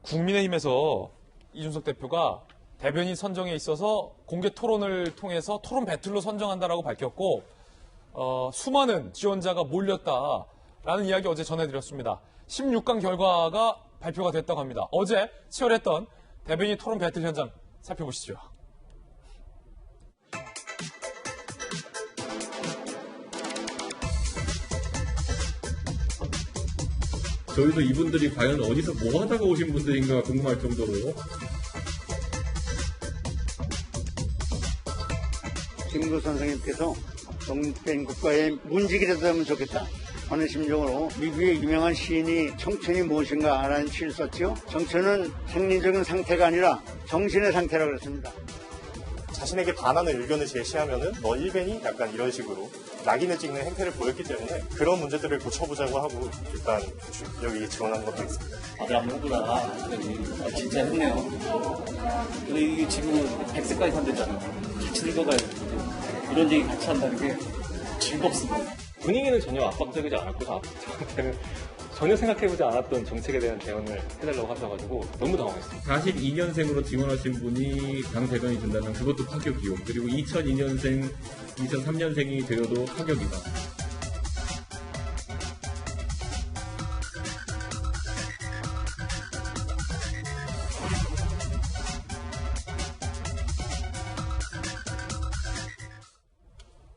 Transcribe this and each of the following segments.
국민의힘에서 이준석 대표가 대변인 선정에 있어서 공개 토론을 통해서 토론 배틀로 선정한다라고 밝혔고 수많은 지원자가 몰렸다라는 이야기 어제 전해드렸습니다. 16강 결과가 발표가 됐다고 합니다. 어제 치열했던 대변인 토론 배틀 현장 살펴보시죠. 저희도 이분들이 과연 어디서 뭐 하다가 오신 분들인가 궁금할 정도로 김구 선생님께서 독립된 국가의 문지기라도 하면 좋겠다 하는 심정으로 미국의 유명한 시인이 청춘이 무엇인가 라는 시를 썼죠. 청춘은 생리적인 상태가 아니라 정신의 상태라고 그랬습니다. 자신에게 반하는 의견을 제시하면은 너 일벤이 약간 이런 식으로 낙인을 찍는 행태를 보였기 때문에 그런 문제들을 고쳐보자고 하고 일단 여기 지원한 것도 있습니다. 다들 한번 해보다가 진짜 했네요. 이게 지금 100세까지 산대잖아요. 같이 늙어가야 되는데 이런 얘기 같이 한다는 게 즐겁습니다. 분위기는 전혀 압박적이지 않았고 저한테는 전혀 생각해보지 않았던 정책에 대한 대응을 해달라고 하셔가지고 너무 당황했습니다. 42년생으로 지원하신 분이 당 대변이 된다면 그것도 파격이요. 그리고 2002년생, 2003년생이 되어도 파격이다.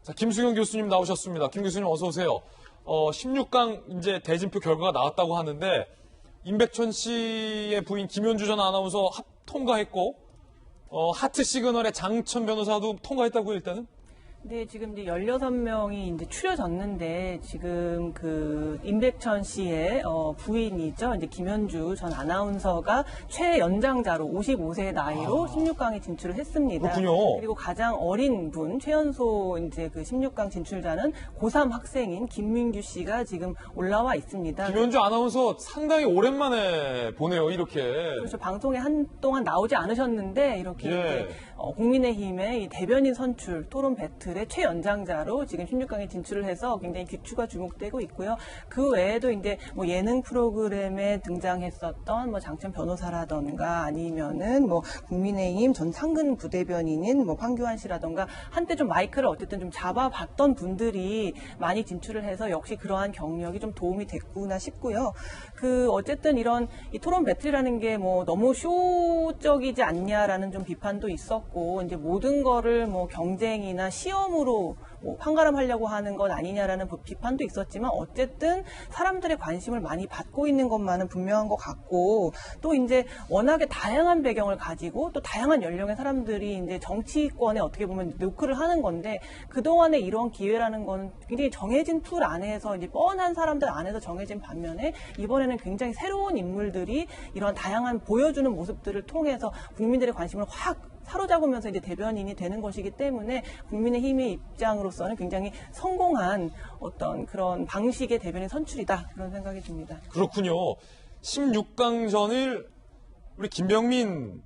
자, 김수경 교수님 나오셨습니다. 김 교수님 어서 오세요. 16강 이제 대진표 결과가 나왔다고 하는데 임백천 씨의 부인 김현주 전 아나운서 통과했고 하트 시그널의 장천 변호사도 통과했다고요, 일단은? 네, 지금 이제 16명이 이제 추려졌는데, 지금 임백천 씨의, 부인이죠. 이제 김현주 전 아나운서가 최연장자로 55세의 나이로 16강에 진출을 했습니다. 그렇군요. 그리고 가장 어린 분, 최연소 이제 16강 진출자는 고3 학생인 김민규 씨가 지금 올라와 있습니다. 김현주 아나운서 상당히 오랜만에 보네요, 이렇게. 그렇죠. 방송에 한동안 나오지 않으셨는데, 이렇게 예. 국민의힘의 이 대변인 선출, 토론 배틀의 최연장자로 지금 16강에 진출을 해서 굉장히 귀추가 주목되고 있고요. 그 외에도 이제 뭐 예능 프로그램에 등장했었던 뭐 장천 변호사라던가 아니면은 뭐 국민의힘 전 상근 부대변인인 뭐 황교안 씨라던가 한때 좀 마이크를 어쨌든 좀 잡아봤던 분들이 많이 진출을 해서 역시 그러한 경력이 좀 도움이 됐구나 싶고요. 어쨌든 이런 이 토론 배틀이라는 게 뭐 너무 쇼적이지 않냐라는 좀 비판도 있었고, 이제 모든 거를 뭐 경쟁이나 시험으로 뭐 판가름하려고 하는 것 아니냐라는 비판도 있었지만, 어쨌든 사람들의 관심을 많이 받고 있는 것만은 분명한 것 같고, 또 이제 워낙에 다양한 배경을 가지고 또 다양한 연령의 사람들이 이제 정치권에 어떻게 보면 노크를 하는 건데, 그동안에 이런 기회라는 건 굉장히 정해진 틀 안에서 이제 뻔한 사람들 안에서 정해진 반면에, 이번에는 굉장히 새로운 인물들이 이런 다양한 보여주는 모습들을 통해서 국민들의 관심을 확 사로잡으면서 이제 대변인이 되는 것이기 때문에 국민의힘의 입장으로서는 굉장히 성공한 어떤 그런 방식의 대변인 선출이다, 그런 생각이 듭니다. 그렇군요. 16강전을 우리 김병민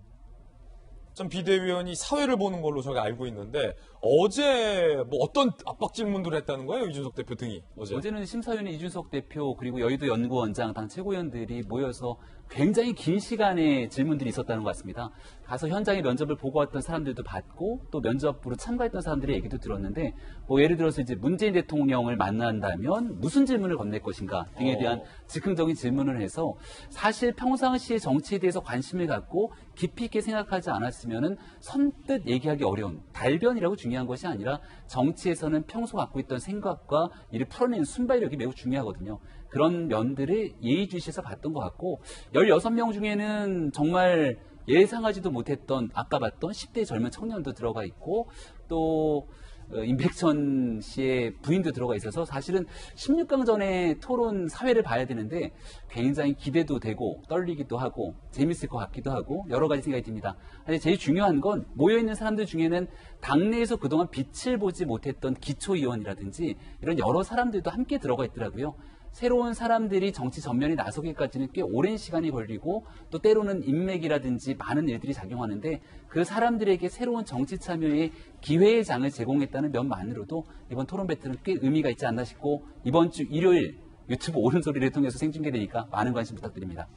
전 비대위원이 사회를 보는 걸로 저희가 알고 있는데, 어제 뭐 어떤 압박 질문들을 했다는 거예요, 이준석 대표 등이? 어제는 심사위원회 이준석 대표 그리고 여의도 연구원장 당 최고위원들이 모여서 굉장히 긴 시간의 질문들이 있었다는 것 같습니다. 가서 현장에 면접을 보고 왔던 사람들도 봤고, 또 면접으로 참가했던 사람들의 얘기도 들었는데, 뭐 예를 들어서 이제 문재인 대통령을 만난다면 무슨 질문을 건넬 것인가 등에 대한 즉흥적인 질문을 해서, 사실 평상시에 정치에 대해서 관심을 갖고 깊이 있게 생각하지 않았으면은 선뜻 얘기하기 어려운, 달변이라고 중요한 것이 아니라 정치에서는 평소 갖고 있던 생각과 이를 풀어내는 순발력이 매우 중요하거든요. 그런 면들을 예의주시해서 봤던 것 같고, 16명 중에는 정말 예상하지도 못했던, 아까 봤던 10대 젊은 청년도 들어가 있고, 또 임백천 씨의 부인도 들어가 있어서 사실은 16강전의 토론 사회를 봐야 되는데 굉장히 기대도 되고 떨리기도 하고 재밌을 것 같기도 하고 여러 가지 생각이 듭니다. 근데 제일 중요한 건 모여있는 사람들 중에는 당내에서 그동안 빛을 보지 못했던 기초의원이라든지 이런 여러 사람들도 함께 들어가 있더라고요. 새로운 사람들이 정치 전면에 나서기까지는 꽤 오랜 시간이 걸리고, 또 때로는 인맥이라든지 많은 일들이 작용하는데, 그 사람들에게 새로운 정치 참여의 기회의 장을 제공했다는 면만으로도 이번 토론 배틀은 꽤 의미가 있지 않나 싶고, 이번 주 일요일 유튜브 옳은 소리를 통해서 생중계되니까 많은 관심 부탁드립니다.